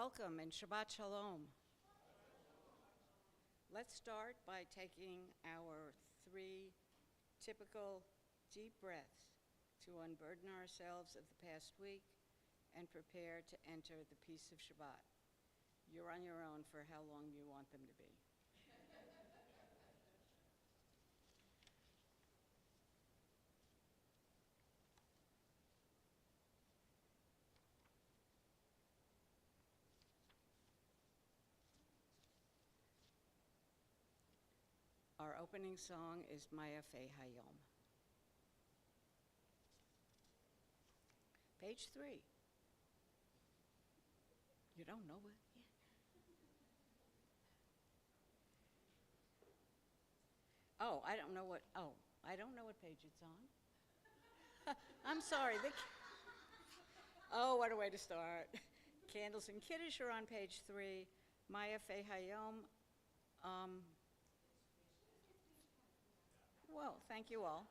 Welcome and Shabbat Shalom. Let's start by taking our 3 typical deep breaths to unburden ourselves of the past week and prepare to enter the peace of Shabbat. You're on your own for how long you want them to be. Our opening song is Maya Fe Hayom. Page 3. You don't know it? Yeah. I don't know what page it's on. I'm sorry. What a way to start. Candles and Kiddush are on page 3. Maya Fe Hayom. Well, thank you all.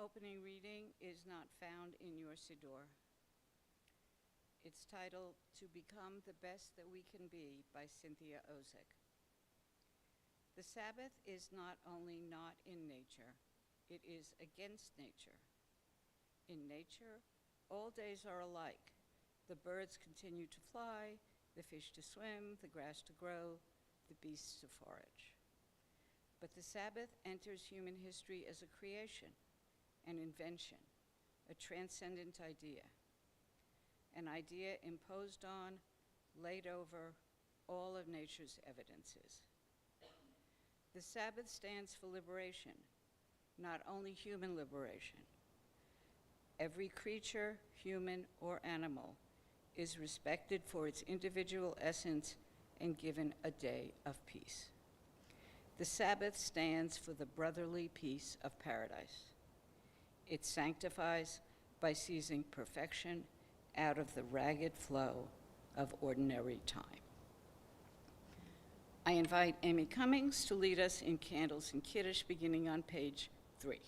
Opening reading is not found in your Siddur. It's titled, To Become the Best That We Can Be by Cynthia Ozick. The Sabbath is not only not in nature, it is against nature. In nature, all days are alike. The birds continue to fly, the fish to swim, the grass to grow, the beasts to forage. But the Sabbath enters human history as a creation, an invention, a transcendent idea, an idea imposed on, laid over all of nature's evidences. The Sabbath stands for liberation, not only human liberation. Every creature, human or animal, is respected for its individual essence and given a day of peace. The Sabbath stands for the brotherly peace of paradise. It sanctifies by seizing perfection out of the ragged flow of ordinary time. I invite Amy Cummings to lead us in Candles and Kiddush beginning on page 3.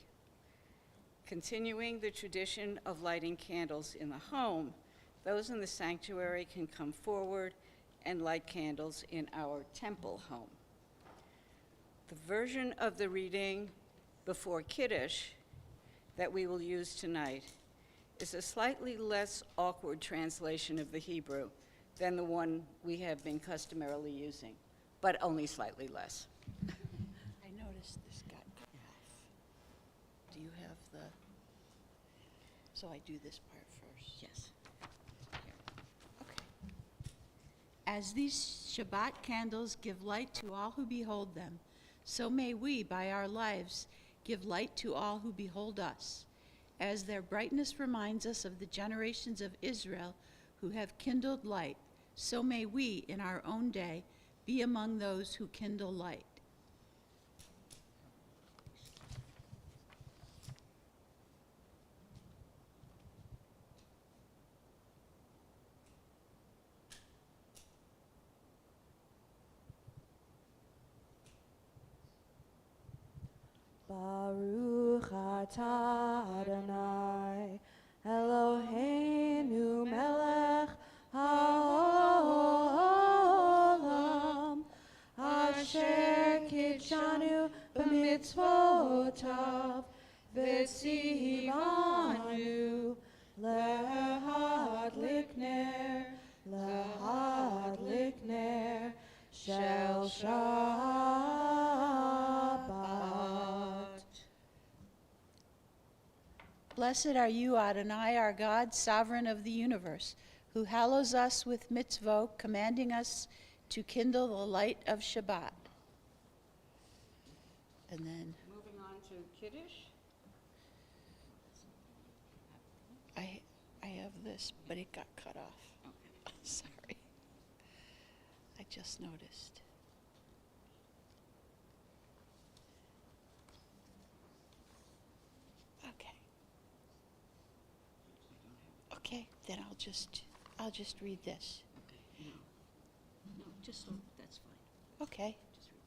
Continuing the tradition of lighting candles in the home, those in the sanctuary can come forward and light candles in our temple home. The version of the reading before Kiddush that we will use tonight is a slightly less awkward translation of the Hebrew than the one we have been customarily using, but only slightly less. I noticed this got cut off. Do you have the, so I do this part first? Yes. Okay. As these Shabbat candles give light to all who behold them, so may we, by our lives, give light to all who behold us, as their brightness reminds us of the generations of Israel who have kindled light, so may we, in our own day, be among those who kindle light. Baruch atah Adonai Eloheinu Kidshanu b'mitzvotav v'tzivanu lehadlik ner shel Shabbat. Blessed are you, Adonai, our God, sovereign of the universe, who hallows us with mitzvot, commanding us to kindle the light of Shabbat. And then Moving on to Kiddush. I have this, but it got cut off. Sorry. I just noticed. Okay. Okay, then I'll just read this. No, just that's fine. Okay. Just read.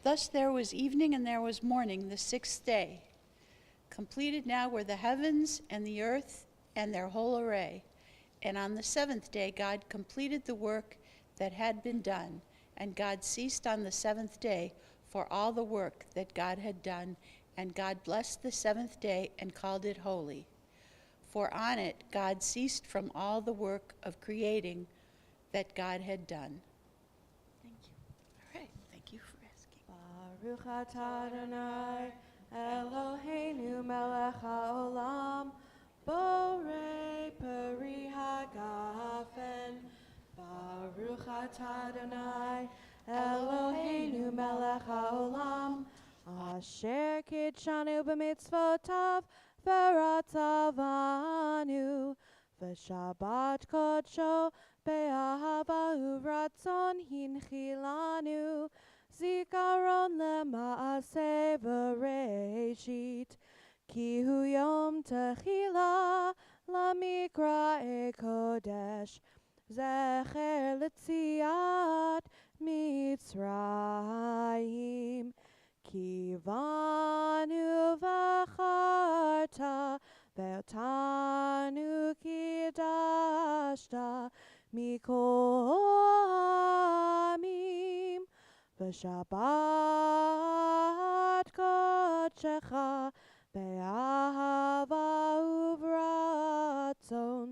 Thus there was evening and there was morning, the sixth day. Completed now were the heavens and the earth and their whole array. And on the seventh day God completed the work that had been done, and God ceased on the seventh day for all the work that God had done, and God blessed the seventh day and called it holy. For on it God ceased from all the work of creating that God had done. Thank you. All right, thank you for asking. Baruch atah Adonai Eloheinu melech haolam borei peri hagafen. Baruch atah Adonai Eloheinu melech haolam asher kidshanu b'mitzvotav v'ratzavanu v'shabbat kodsho be'ahava uvratzon hinchilanu zikaron lema'aseh v'reishit ki hu yom techila lamikra'e kodesh zecher l'tziat Mitzrayim ki vanu v'charta ve'otanu kidashta mikol ha'amim v'shabbat kodshecha be'ahava uvratzon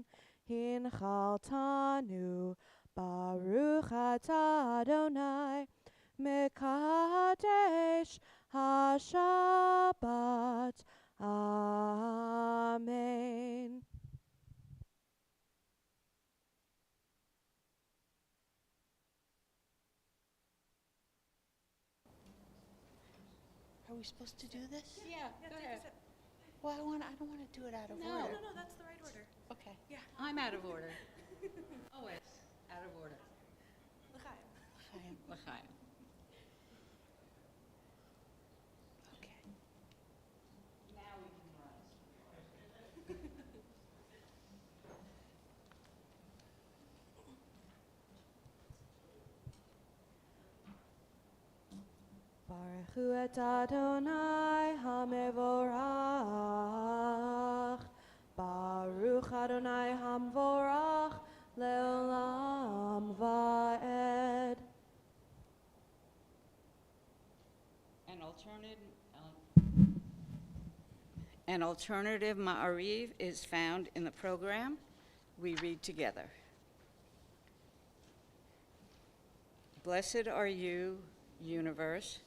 hinchaltanu Baruch atah Adonai mekadesh haShabbat. Amen. Are we supposed to do this? Yeah, go ahead. Well, I don't want to do it out of No, order. no, that's the right order. Okay. Yeah. I'm out of order. Always out of order. L'chaim. Chaim. L'chaim. Okay. Now we can rise. Baruch et Adonai hamevorach. Baruch Adonai hamvorach leolam va'ed. An alternative ma'ariv is found in the program. We read together. Blessed are you, universe,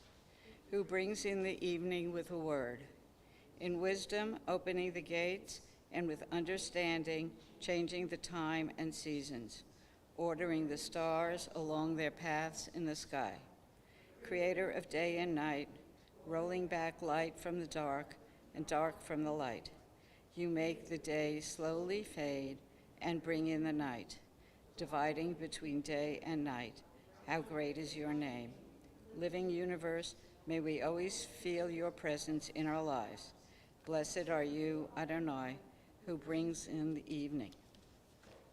who brings in the evening with a word, in wisdom opening the gates, and with understanding changing the time and seasons, ordering the stars along their paths in the sky. Creator of day and night, rolling back light from the dark and dark from the light. You make the day slowly fade and bring in the night, dividing between day and night. How great is your name. Living universe, may we always feel your presence in our lives. Blessed are you, Adonai, who brings in the evening.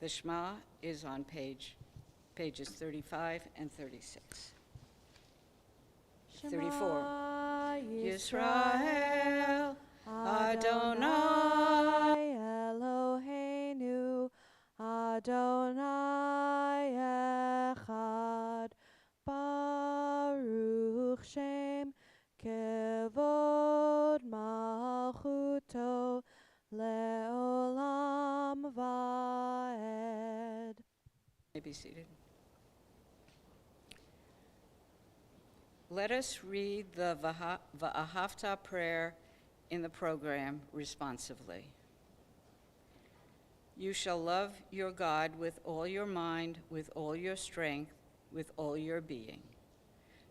The Shema is on pages 35 and 36. 34. Shema Yisrael, Adonai Eloheinu, Adonai Echad, Baruch Shem Hashem, kevod malchuto, leolam vaed. May be seated. Let us read the Va'ahavta prayer in the program responsively. You shall love your God with all your mind, with all your strength, with all your being.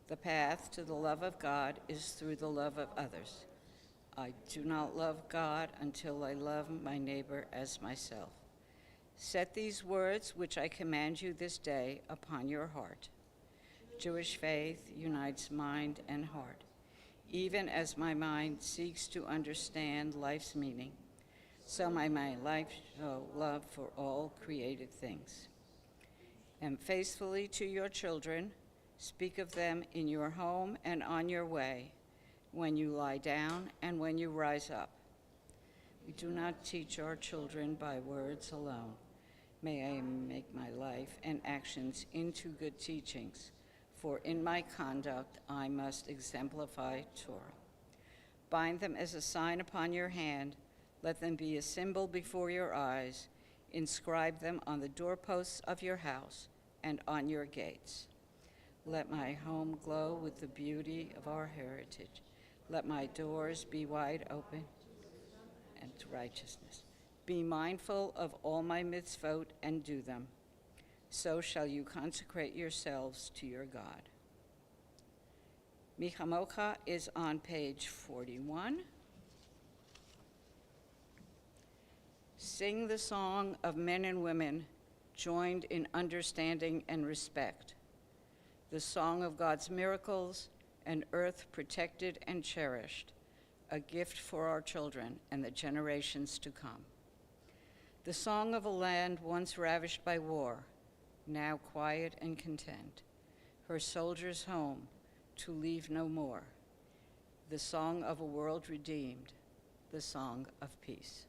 The path to the love of God is through the love of others. I do not love God until I love my neighbor as myself. Set these words, which I command you this day, upon your heart. Jewish faith unites mind and heart, even as my mind seeks to understand life's meaning, so my life show love for all created things. And faithfully to your children, speak of them in your home and on your way, when you lie down and when you rise up. We do not teach our children by words alone. May I make my life and actions into good teachings, for in my conduct I must exemplify Torah. Bind them as a sign upon your hand. Let them be a symbol before your eyes. Inscribe them on the doorposts of your house and on your gates. Let my home glow with the beauty of our heritage. Let my doors be wide open and to righteousness. Be mindful of all my mitzvot and do them. So shall you consecrate yourselves to your God. Michamocha is on page 41. Sing the song of men and women joined in understanding and respect, the song of God's miracles, an earth protected and cherished, a gift for our children and the generations to come. The song of a land once ravished by war, now quiet and content, her soldiers home to leave no more. The song of a world redeemed, the song of peace.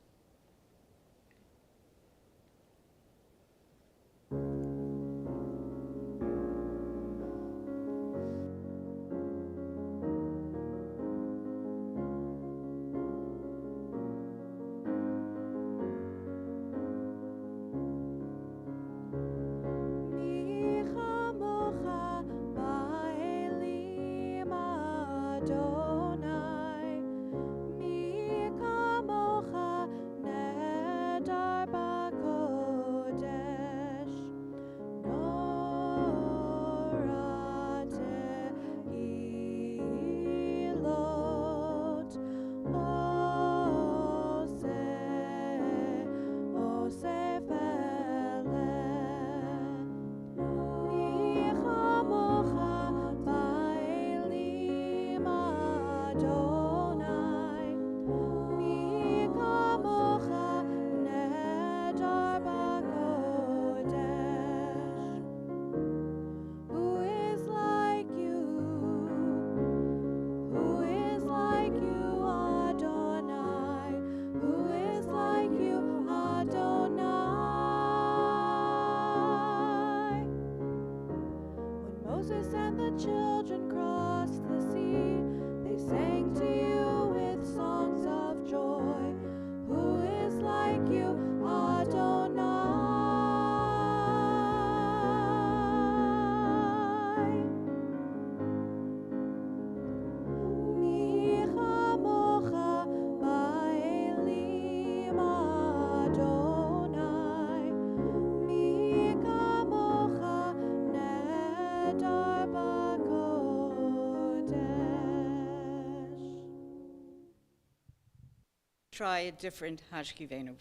Try a different Hashkivenu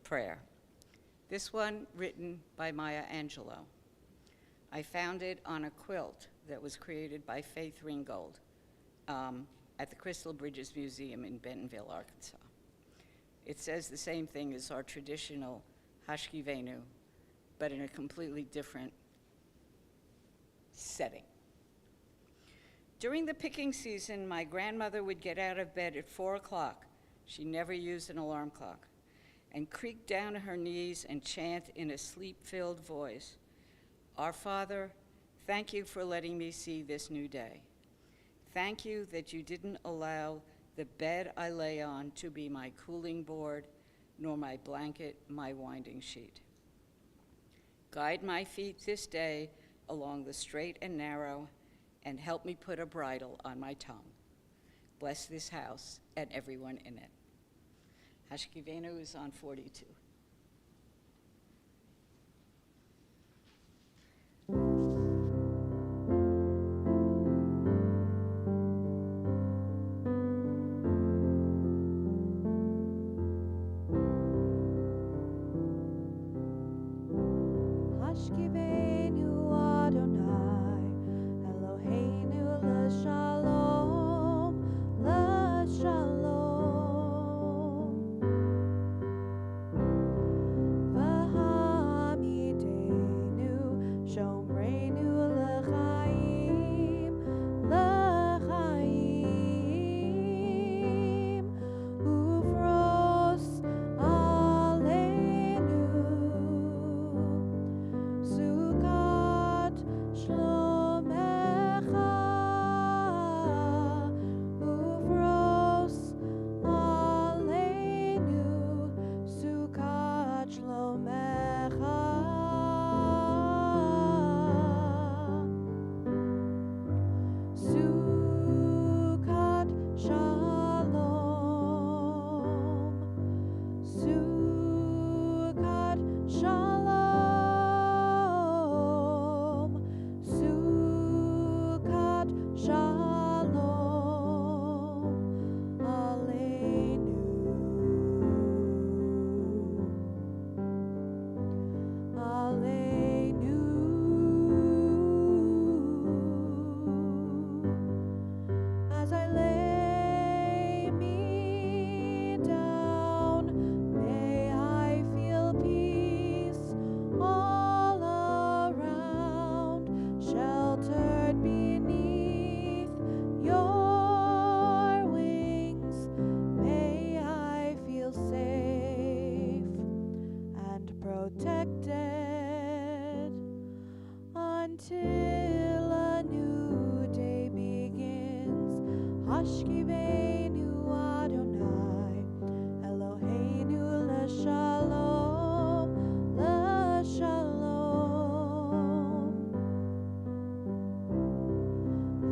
prayer. This one written by Maya Angelou. I found it on a quilt that was created by Faith Ringgold at the Crystal Bridges Museum in Bentonville, Arkansas. It says the same thing as our traditional Hashkivenu, but in a completely different setting. During the picking season, my grandmother would get out of bed at 4 o'clock. She never used an alarm clock, and creak down to her knees and chant in a sleep-filled voice, "Our Father, thank you for letting me see this new day. Thank you that you didn't allow the bed I lay on to be my cooling board, nor my blanket my winding sheet. Guide my feet this day along the straight and narrow, and help me put a bridle on my tongue. Bless this house and everyone in it. Hashkivenu is on 42. Hashkivenu Adonai, Eloheinu l'shalom, l'shalom. V'hamidenu, shomreinu l'chaim, l'chaim. Ufros aleinu, Sukkot shlomecha, ufros aleinu, Sukkot shlomecha. Sukkot shalom, Sukkot shalom, Sukkot shalom, aleinu, aleinu. As I lay me down, may I feel peace all around, sheltered beneath your wings. May I feel safe and protected until a new day begins. Hashkivenu Adonai, Eloheinu l'shalom, l'shalom.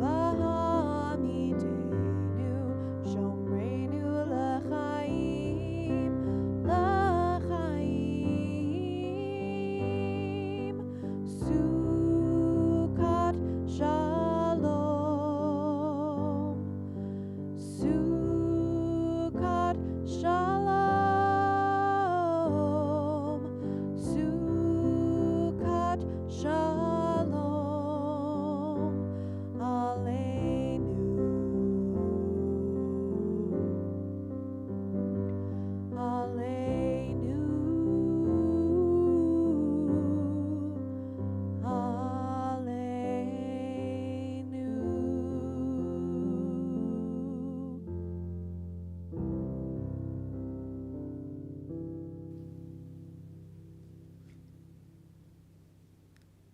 V'hamidenu, shomreinu l'chaim, l'chaim. Sukkot shalom, Sukkot shalom, Sukkot shalom, aleinu, aleinu, aleinu.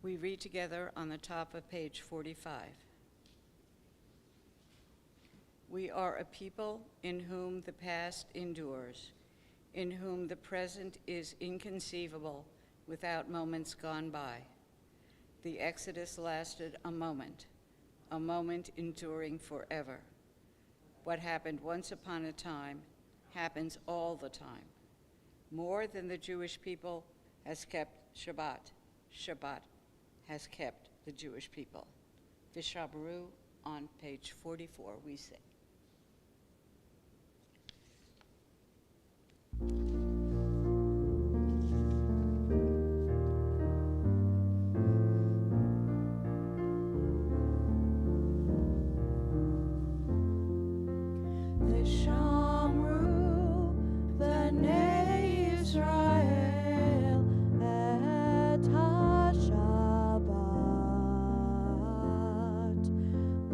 We read together on the top of page 45. We are a people in whom the past endures, in whom the present is inconceivable without moments gone by. The Exodus lasted a moment enduring forever. What happened once upon a time happens all the time. More than the Jewish people has kept Shabbat, Shabbat has kept the Jewish people. Vishabru on page 44, we say. Vishamru b'nei Yisrael et ha-Shabbat,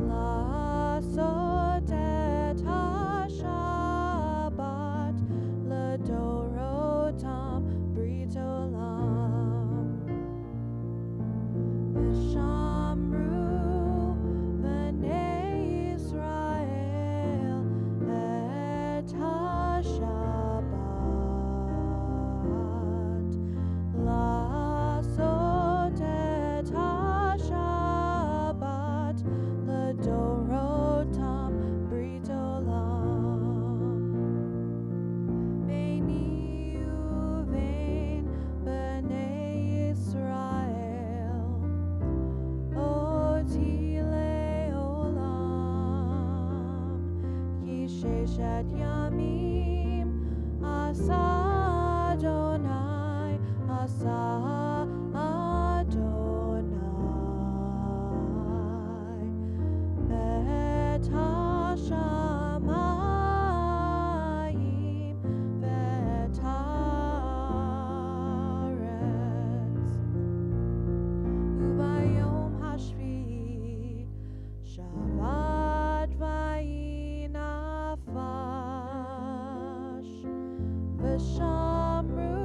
לעשות את השבת לדורותם ברית עולם. ושמרו בני sheshet yamim asa Adonai asa Adonai et hashamayim vet haaretz ubayom hashvi Shabbat vayinafash v'shamru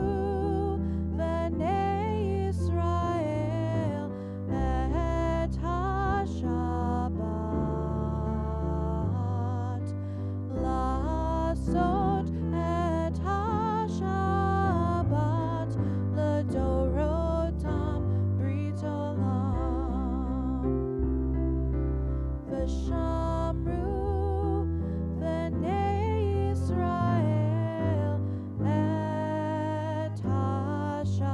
v'nei Yisrael et hashabat lasot et hashabat ledorotam brit olam v'shamru v'nei Yisrael et hashabat.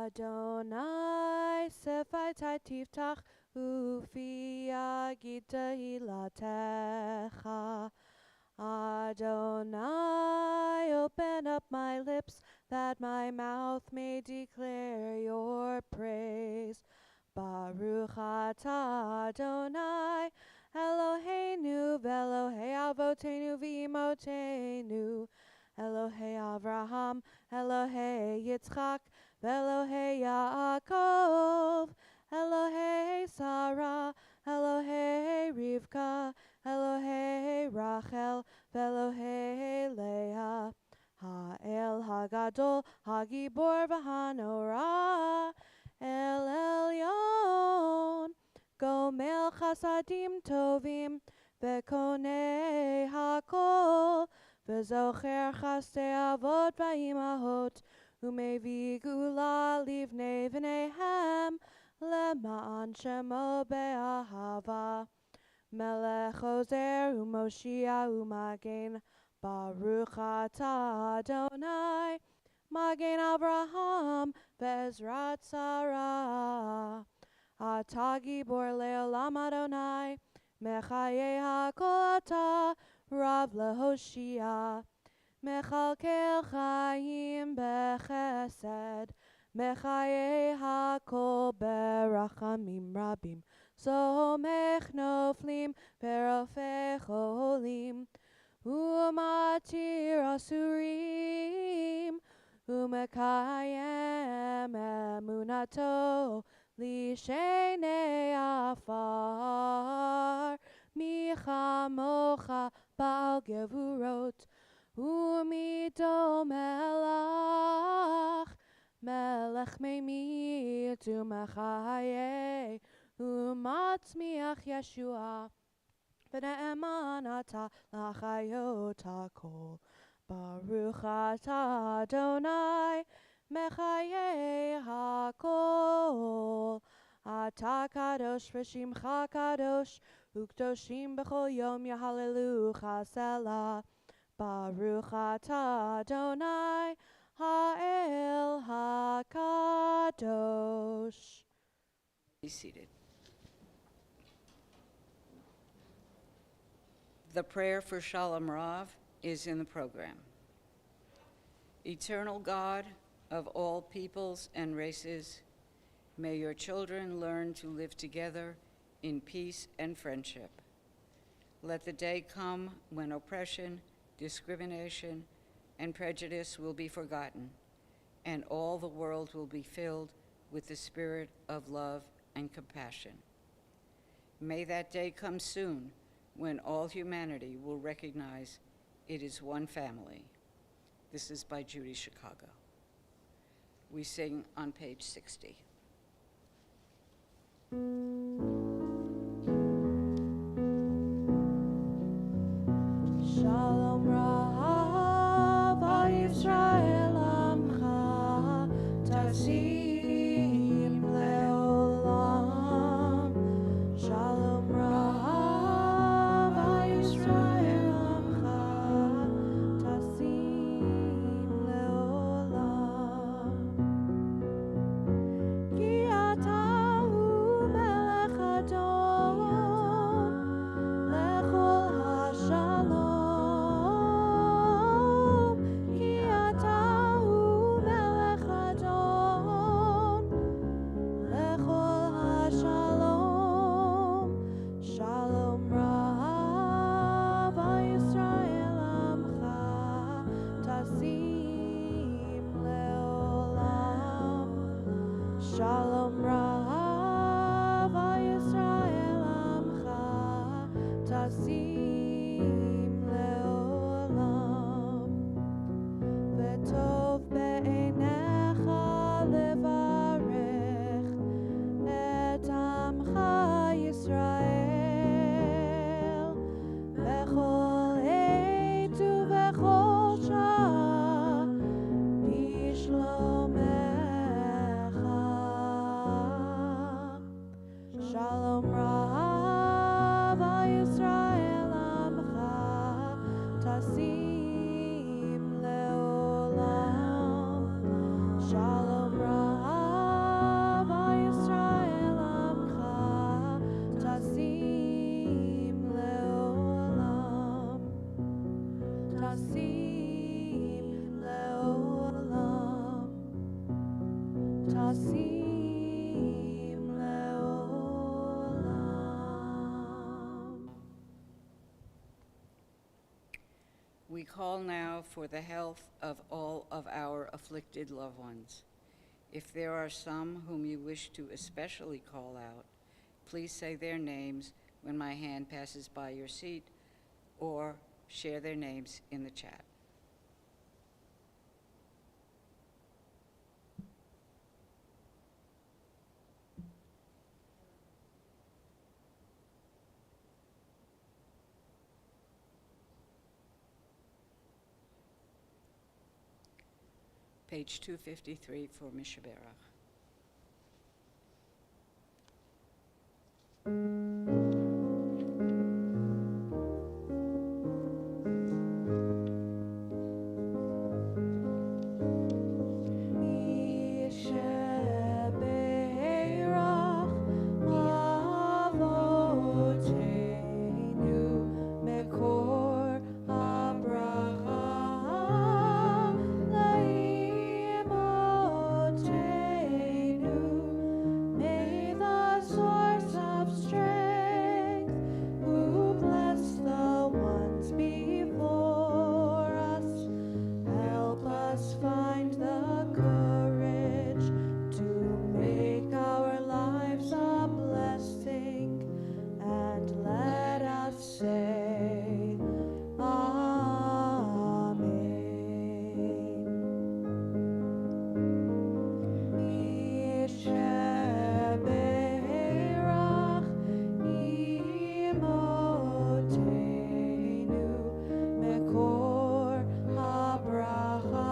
Adonai sefaitai tiftach ufi yagid tehilatecha. Adonai, open up my lips that my mouth may declare your praise. Baruch atah Adonai, Eloheinu v'Elohei avotenu v'imotenu, Elohei Avraham, Elohei Yitzchak, v'Elohei Yaakov, Elohei Sarah, Elohei Rivka, Elohei Rachel, v'Elohei Leah, Ha'el Hagadol, Hagibor v'Hanorah, El Elyon, Gomel Chasadim Tovim, v'Konei Hakol, v'Zocher Chasdei Avot v'Imahot, Umevi Gula Livnei v'Nehem, Lema'an Shemo be'ahava. Melech Ozer u'Moshia u'Magen, Baruch atah Adonai, Magen Avraham ve'Ezrat Sarah. Atah Gibor le'olam Adonai, Mechayei hakol atah, Rav lehoshia. Mechalkel chayim bechesed, Mechayei hakol berachamim rabim. Somech noflim verofeh cholim, umatir asurim, umekayem emunato lishenei afar, michamocha bal gevurot, umido melach, melech memit umechayei, umatzmiach Yeshua, v'ne'eman atah l'chayot hakol. Baruch atah Adonai, mechayei hakol. Atah kadosh v'shimcha kadosh, u'kdoshim b'chol yom yahalelucha selah. Baruch atah Adonai, ha'el hakadosh. Be seated. The prayer for Shalom Rav is in the program. Eternal God of all peoples and races, may your children learn to live together in peace and friendship. Let the day come when oppression, discrimination, and prejudice will be forgotten, and all the world will be filled with the spirit of love and compassion. May that day come soon when all humanity will recognize it is one family. This is by Judy Chicago. We sing on page 60. Shalom Rav al Yisrael Amcha Tasim Leolam. Shalom Rav al Yisrael tasim leolam. V'tov be'einecha levarech et amcha Yisrael bechol עת ובכל שעה בשלומך. Shalom Rav Yisrael Amcha Tasim Leolam. Shalom Rav Yisrael Amcha Tasim Leolam. Tasim Leolam. Tasim Leolam. We call now for the health of all of our afflicted loved ones. If there are some whom you wish to especially call out, please say their names when my hand passes by your seat, or share their names in the chat. Page 253 for Mishaberach. Mishaberach Avoteinu Mekor Habracha Laimotenu. May the source of strength, who bless the ones before us, help us find the courage to make our lives a blessing, and let us say, Amen. Mishaberach Imotenu Mekor Habracha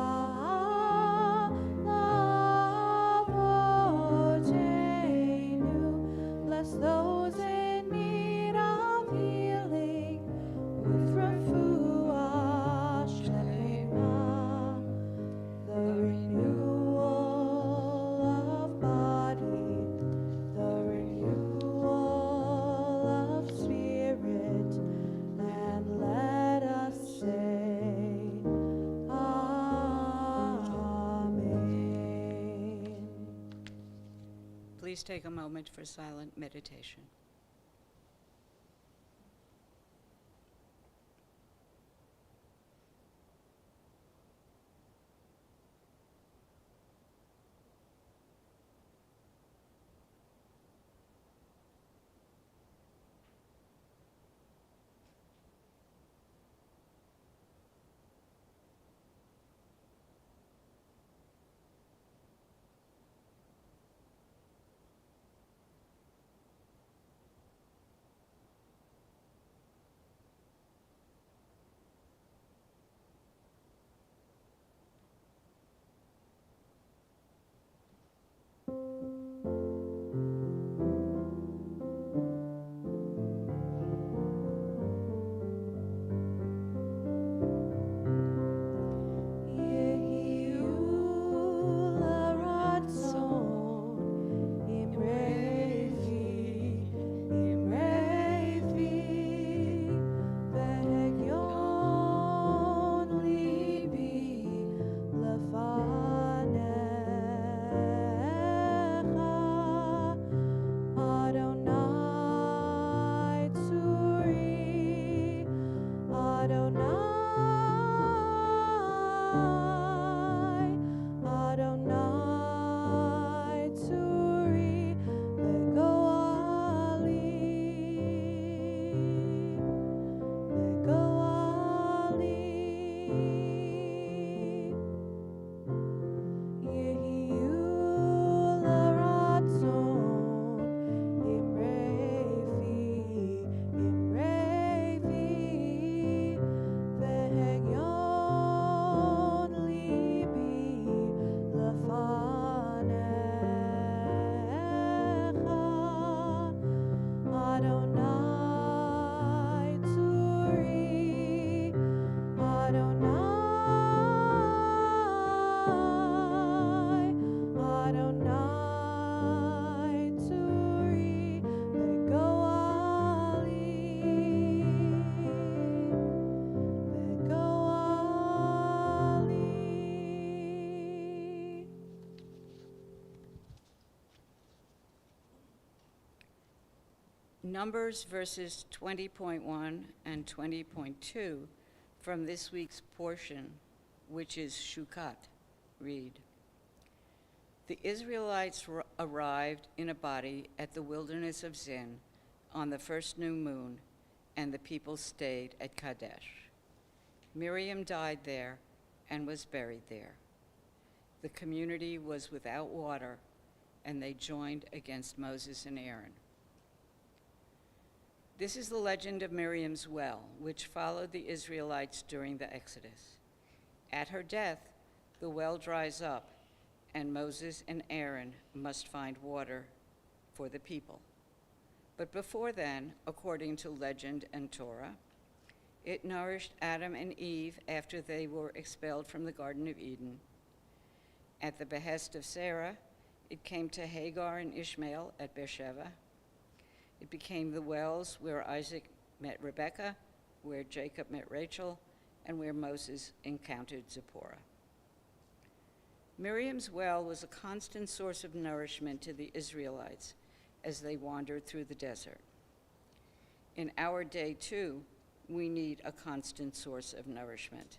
Lavotenu. Bless those in need of healing with refuah shlema, the renewal of body, the renewal of spirit, and let us say, Amen. Please take a moment for silent meditation. Numbers verses 20.1 and 20.2 from this week's portion, which is Shukat, read. The Israelites arrived in a body at the wilderness of Zin on the first new moon, and the people stayed at Kadesh. Miriam died there and was buried there. The community was without water, and they joined against Moses and Aaron. This is the legend of Miriam's well, which followed the Israelites during the Exodus. At her death, the well dries up, and Moses and Aaron must find water for the people. But before then, according to legend and Torah, it nourished Adam and Eve after they were expelled from the Garden of Eden. At the behest of Sarah, it came to Hagar and Ishmael at Beersheba. It became the wells where Isaac met Rebekah, where Jacob met Rachel, and where Moses encountered Zipporah. Miriam's well was a constant source of nourishment to the Israelites as they wandered through the desert. In our day, too, we need a constant source of nourishment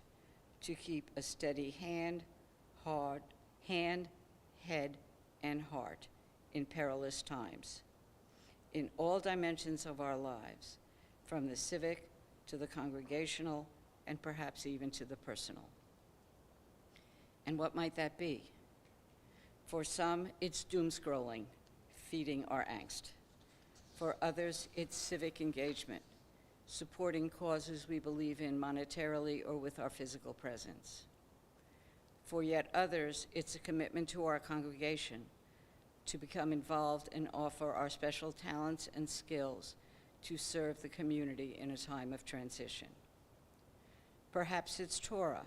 to keep a steady hand, head, and heart in perilous times, in all dimensions of our lives, from the civic to the congregational, and perhaps even to the personal. And what might that be? For some, it's doom scrolling, feeding our angst. For others, it's civic engagement, supporting causes we believe in monetarily or with our physical presence. For yet others, it's a commitment to our congregation to become involved and offer our special talents and skills to serve the community in a time of transition. Perhaps it's Torah,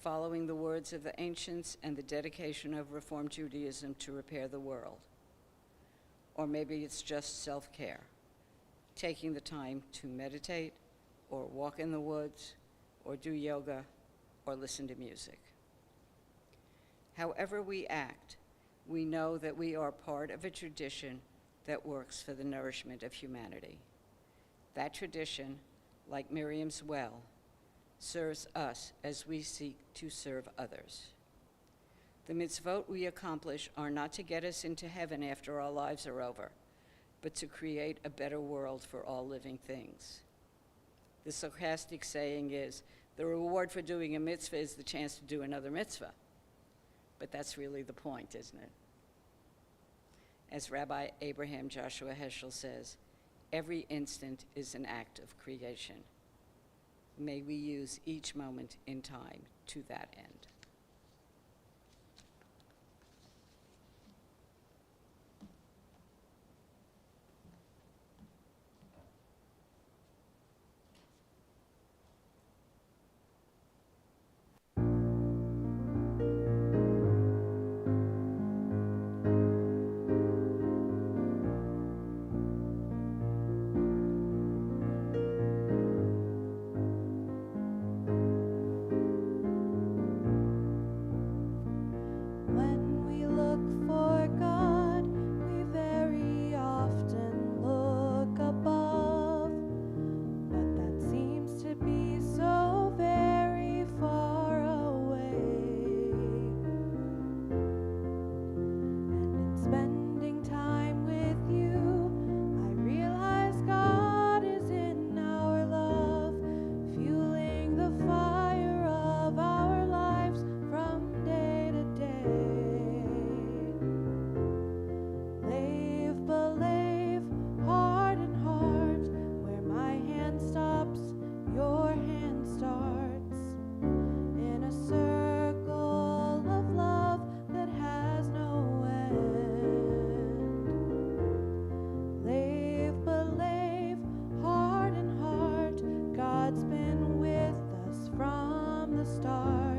following the words of the ancients and the dedication of Reformed Judaism to repair the world. Or maybe it's just self-care, taking the time to meditate, or walk in the woods, or do yoga, or listen to music. However we act, we know that we are part of a tradition that works for the nourishment of humanity. That tradition, like Miriam's well, serves us as we seek to serve others. The mitzvot we accomplish are not to get us into heaven after our lives are over, but to create a better world for all living things. The sarcastic saying is, the reward for doing a mitzvah is the chance to do another mitzvah. But that's really the point, isn't it? As Rabbi Abraham Joshua Heschel says, every instant is an act of creation. May we use each moment in time to that end. When we look for God, we very often look above, but that seems to be so very far away. And in spending time with you, I realize God is in our love, fueling the fire of our lives from day to day. Lave, belave, heart and heart, where my hand stops, your hand starts, in a circle of love that has no end. Lave, belave, heart and heart, God's been with us from the start.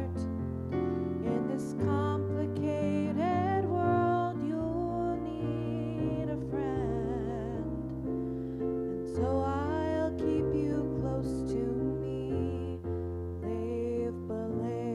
In this complicated world, you'll need a friend, and so I'll keep you close to me. Lave, belave.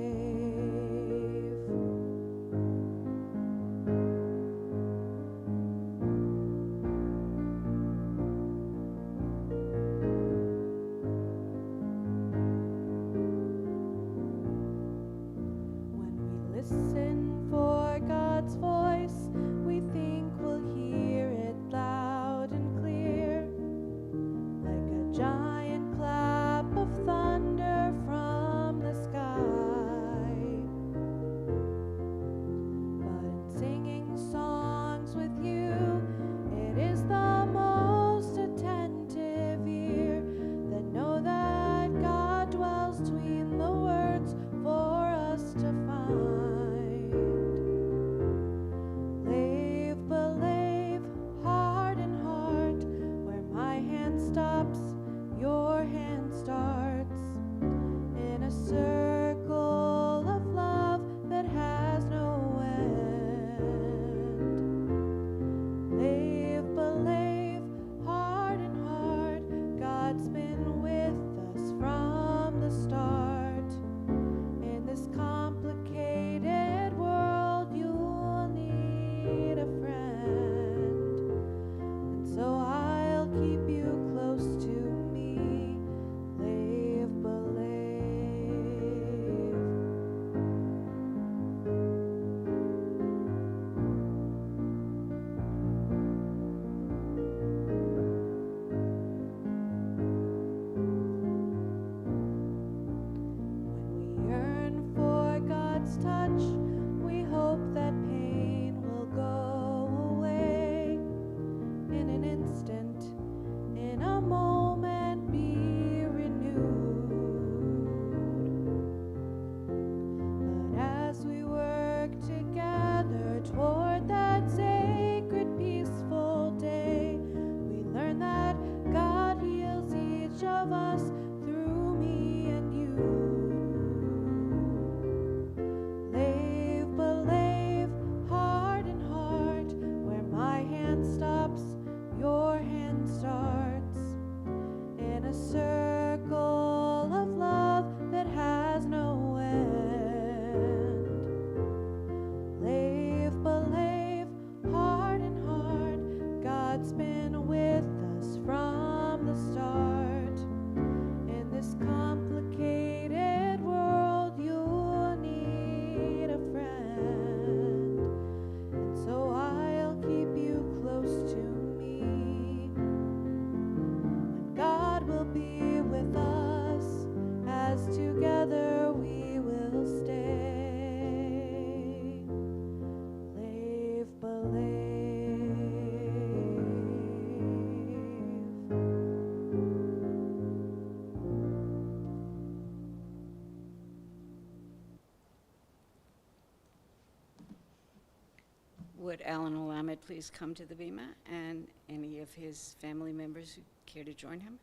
Would Alan Alamed please come to the bima, and any of his family members who care to join him?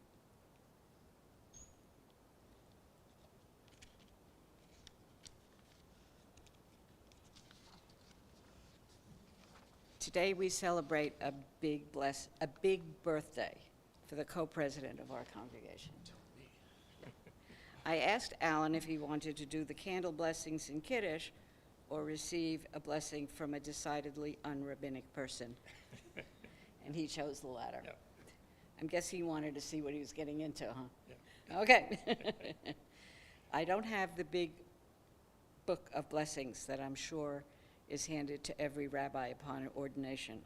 Today we celebrate a big birthday for the co-president of our congregation. I asked Alan if he wanted to do the candle blessings in Kiddush or receive a blessing from a decidedly unrabbinic person. And he chose the latter. Yep. I'm guessing he wanted to see what he was getting into, huh? Yep. Okay. I don't have the big book of blessings that I'm sure is handed to every rabbi upon ordination.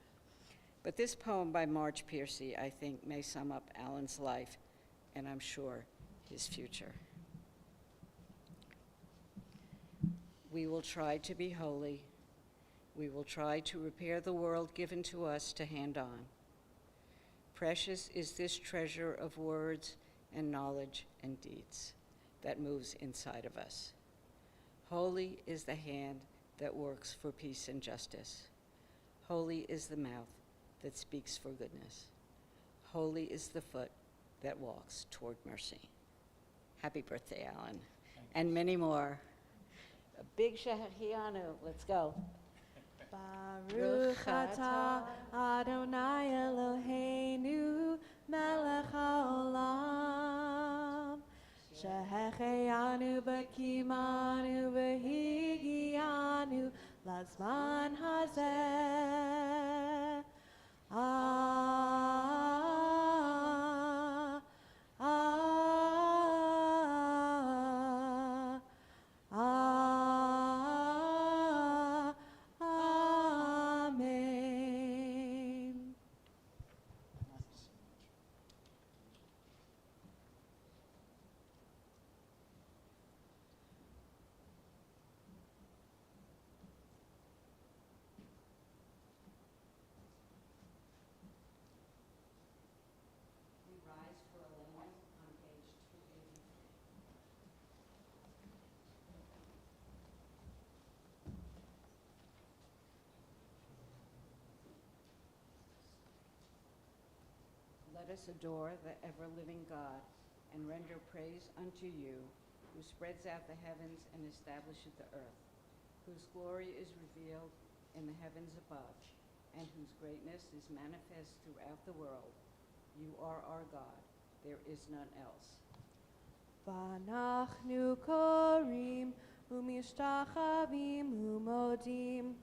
But this poem by Marge Piercy, I think, may sum up Alan's life, and I'm sure his future. We will try to be holy. We will try to repair the world given to us to hand on. Precious is this treasure of words and knowledge and deeds that moves inside of us. Holy is the hand that works for peace and justice. Holy is the mouth that speaks for goodness. Holy is the foot that walks toward mercy. Happy birthday, Alan. And many more. A big Shehechianu. Let's go. Baruch atah Adonai Eloheinu melech haolam shehechianu b'kimanu v'higianu lazman hazeh. Amen. We rise for a lamb on page 283. Let us adore the ever-living God and render praise unto you, who spreads out the heavens and establisheth the earth, whose glory is revealed in the heavens above, and whose greatness is manifest throughout the world. You are our God, there is none else. V'anachnu korim u'mishtachavim u'modim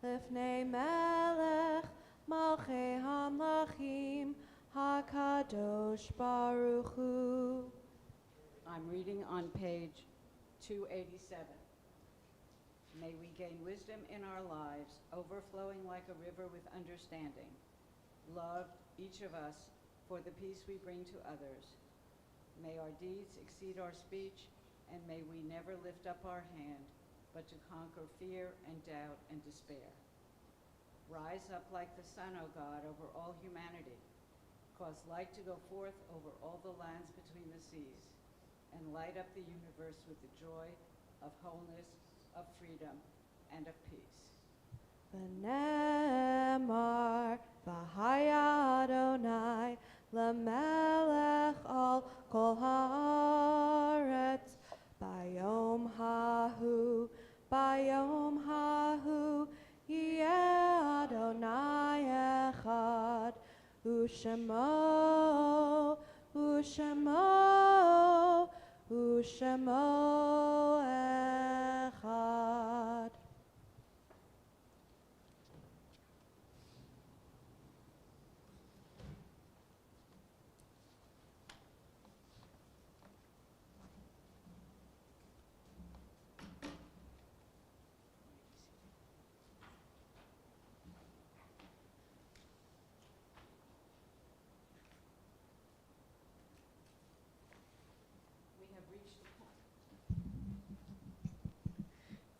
lifnei melech malchei hamlachim hakadosh baruch hu. I'm reading on page 287. May we gain wisdom in our lives, overflowing like a river with understanding. Love, each of us, for the peace we bring to others. May our deeds exceed our speech, and may we never lift up our hand, but to conquer fear and doubt and despair. Rise up like the sun, O God, over all humanity. Cause light to go forth over all the lands between the seas, and light up the universe with the joy of wholeness, of freedom, and of peace. V'nemar v'haya Adonai l'melech al kol haaretz bayom hahu yeh Adonai echad u'shemo echad.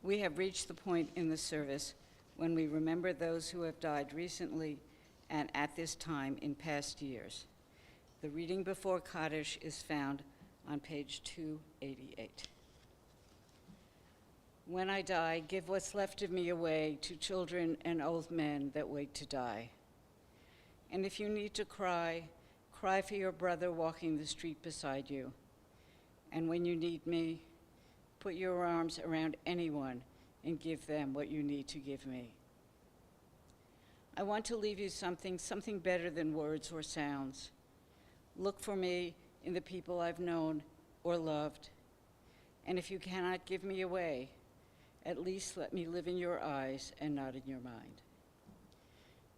We have reached the point in the service when we remember those who have died recently and at this time in past years. The reading before Kaddish is found on page 288. When I die, give what's left of me away to children and old men that wait to die. And if you need to cry, cry for your brother walking the street beside you. And when you need me, put your arms around anyone and give them what you need to give me. I want to leave you something better than words or sounds. Look for me in the people I've known or loved. And if you cannot give me away, at least let me live in your eyes and not in your mind.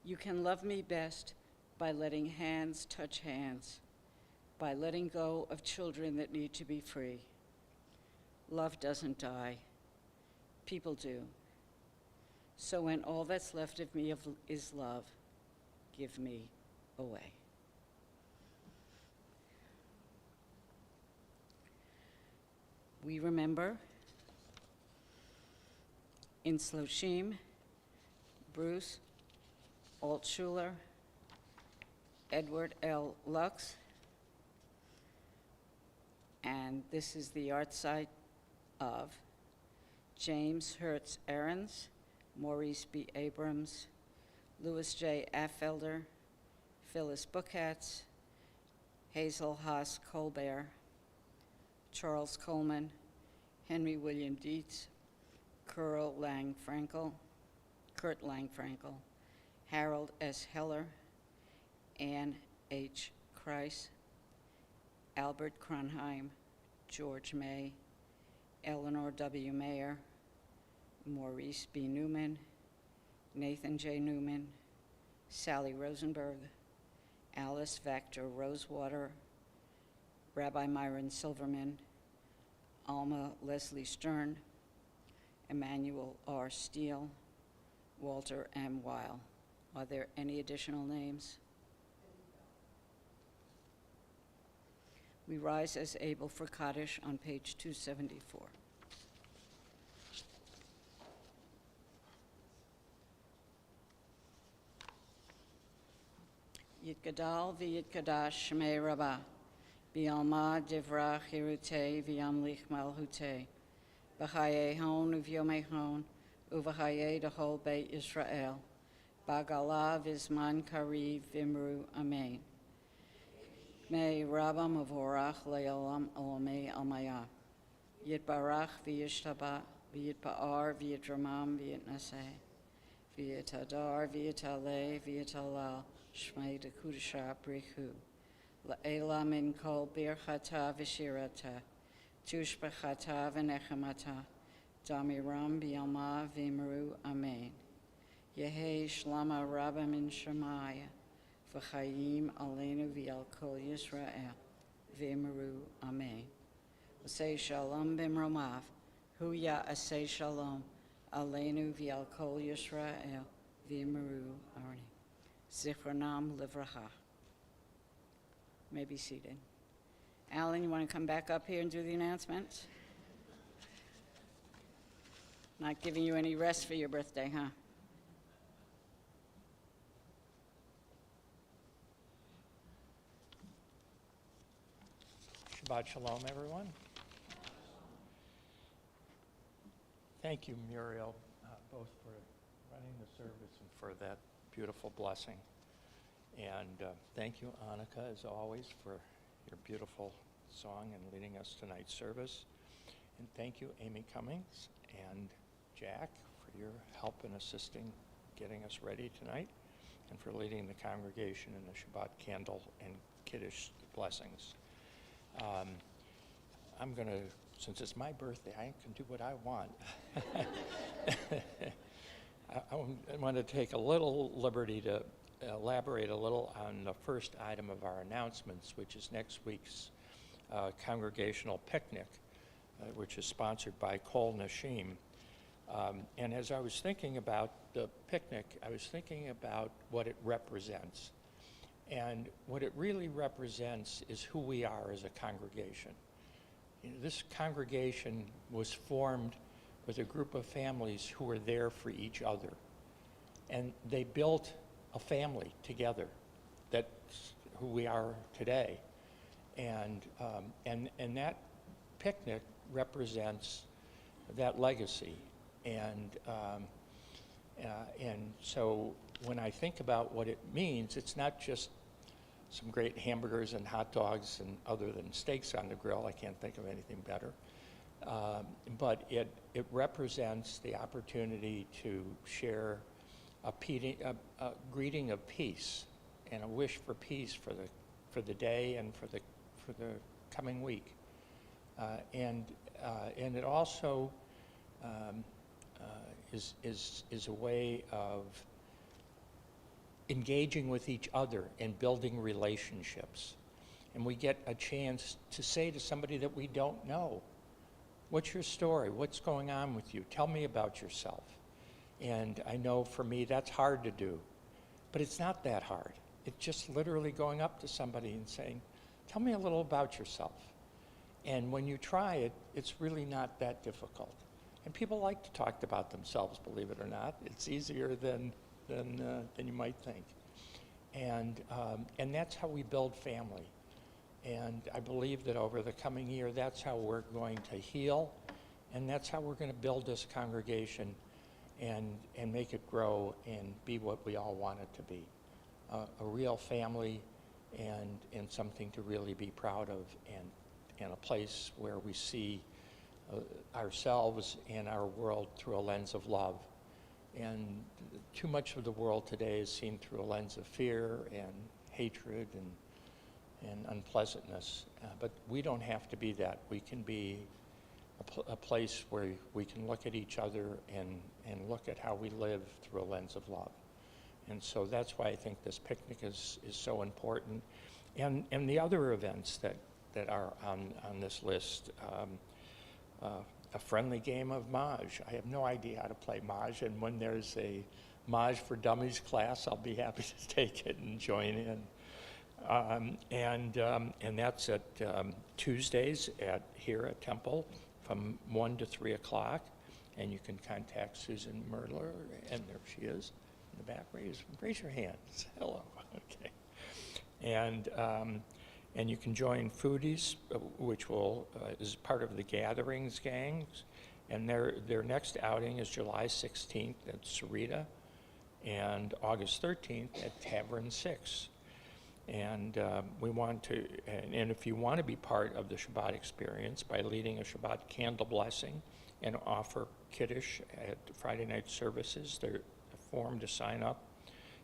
You can love me best by letting hands touch hands, by letting go of children that need to be free. Love doesn't die. People do. So when all that's left of me is love, give me away. We remember in Sloshim, Bruce Altshuler, Edward L. Lux, and this is the art site of James Hertz Ahrens, Maurice B. Abrams, Louis J. Affelder, Phyllis Bookatz, Hazel Haas Colbert, Charles Coleman, Henry William Dietz, Kurt Lang Frankel, Harold S. Heller, Anne H. Kreis, Albert Kronheim, George May, Eleanor W. Mayer, Maurice B. Newman, Nathan J. Newman, Sally Rosenberg, Alice Vactor Rosewater, Rabbi Myron Silverman, Alma Leslie Stern, Emmanuel R. Steele, Walter M. Weil. Are there any additional names? We rise as able for Kaddish on page 274. Yitgadal v'yitgadash shmei Rabbah, b'alma divra chirute v'yamlich malhute, b'chaye hon uv'yomei hon, uv'chaye d'chol beit Yisrael, b'gala v'zman kariv v'imru amen. May Rabbah Mavorach Le'olam Olamei Almaya, Yitbarach v'yishtabah, v'yitba'ar v'yitramam v'yitnaseh, v'yitadar v'yitaleh v'yitalal, Shmei Dekudasha Brichu, La'ela min kol birchata v'shirata, tushbachata v'nechamata, damiram b'yalma v'imru amen. Yehi shlama Rabbah min Shemaya, v'chayim aleinu v'yal kol Yisrael, v'imru amen. Asay shalom b'mromav, hu ya'aseh shalom, aleinu v'yal kol Yisrael, v'imru amen. Zichronam livracha. May be seated. Alan, you want to come back up here and do the announcements? Not giving you any rest for your birthday, huh? Shabbat shalom, everyone. Thank you, Muriel, both for running the service and for that beautiful blessing. And thank you, Annika, as always, for your beautiful song and leading us tonight's service. And thank you, Amy Cummings and Jack, for your help in assisting getting us ready tonight and for leading the congregation in the Shabbat candle and Kiddush blessings. I'm going to, since it's my birthday, I can do what I want. I want to take a little liberty to elaborate a little on the first item of our announcements, which is next week's congregational picnic, which is sponsored by Kol Nashim. And as I was thinking about the picnic, I was thinking about what it represents. And what it really represents is who we are as a congregation. You know, this congregation was formed with a group of families who were there for each other. And they built a family together. That's who we are today. And that picnic represents that legacy. And so when I think about what it means, it's not just some great hamburgers and hot dogs, and other than steaks on the grill, I can't think of anything better. But it represents the opportunity to share a greeting of peace and a wish for peace for the day and for the coming week. And it also is a way of engaging with each other and building relationships. And we get a chance to say to somebody that we don't know, what's your story? What's going on with you? Tell me about yourself. And I know for me that's hard to do, but it's not that hard. It's just literally going up to somebody and saying, tell me a little about yourself. And when you try it, it's really not that difficult. And people like to talk about themselves, believe it or not. It's easier than you might think. And that's how we build family. And I believe that over the coming year, that's how we're going to heal, and that's how we're going to build this congregation and make it grow and be what we all want it to be. A real family and something to really be proud of, and a place where we see ourselves and our world through a lens of love. And too much of the world today is seen through a lens of fear and hatred and unpleasantness. But we don't have to be that. We can be a place where we can look at each other and look at how we live through a lens of love. And so that's why I think this picnic is so important. And the other events that are on this list, a friendly game of Maj. I have no idea how to play Maj, and when there's a Maj for Dummies class, I'll be happy to take it and join in. And that's at Tuesdays here at Temple from 1 to 3 o'clock. And you can contact Susan Merdler, and there she is in the back. Raise your hands. Hello. Okay. And you can join Foodies, which is part of the Gatherings gangs. And their next outing is July 16th at Sarita and August 13th at Tavern 6. And we want to, and if you want to be part of the Shabbat experience by leading a Shabbat candle blessing and offer Kiddush at Friday night services, the form to sign up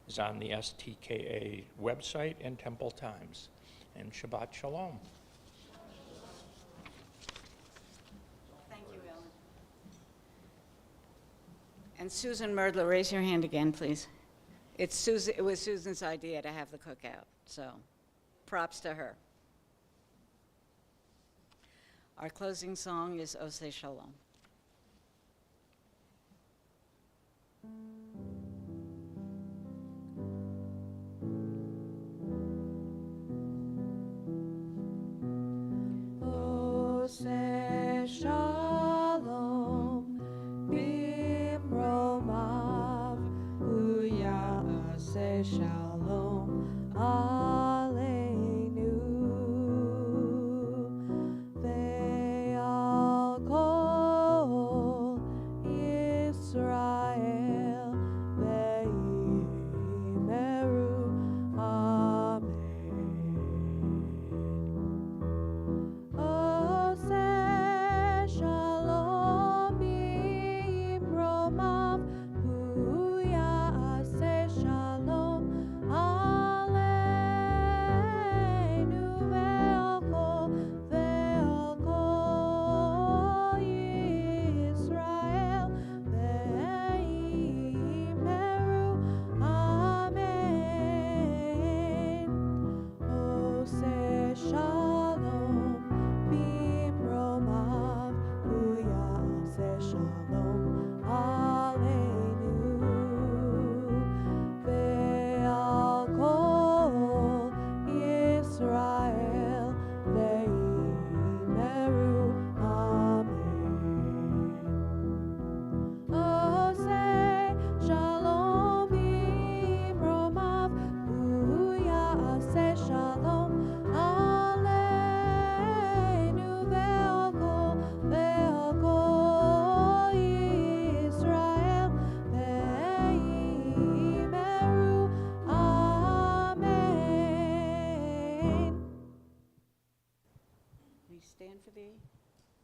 is on the STKA website and Temple Times. And Shabbat Shalom. Thank you, Ellen. And Susan Merdler, raise your hand again, please. It was Susan's idea to have the cookout, so props to her. Our closing song is Oseh Shalom. Oseh Shalom Bimromav Uyaseh Shalom Aleinu Ve'al Kol Yisrael Ve'imeru Amen. Oseh Shalom Bimromav Uyaseh Shalom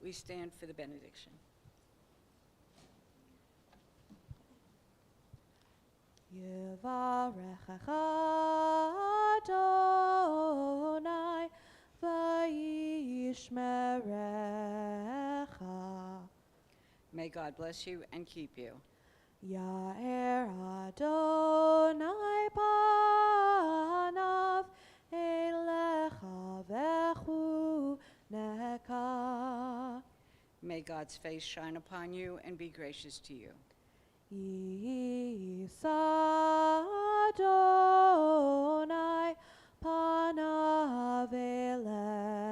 We stand for the benediction. Yevarechecha Adonai v'yishmerecha. May God bless you and keep you. Ya'er Adonai panav elecha v'chuneka. May God's face shine upon you and be gracious to you. Yisa Adonai panav elecha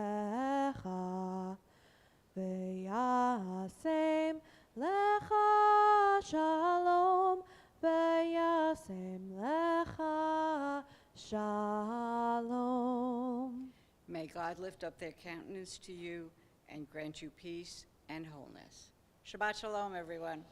v'yasem lecha shalom v'yasem lecha shalom. May God lift up their countenance to you and grant you peace and wholeness. Shabbat shalom, everyone.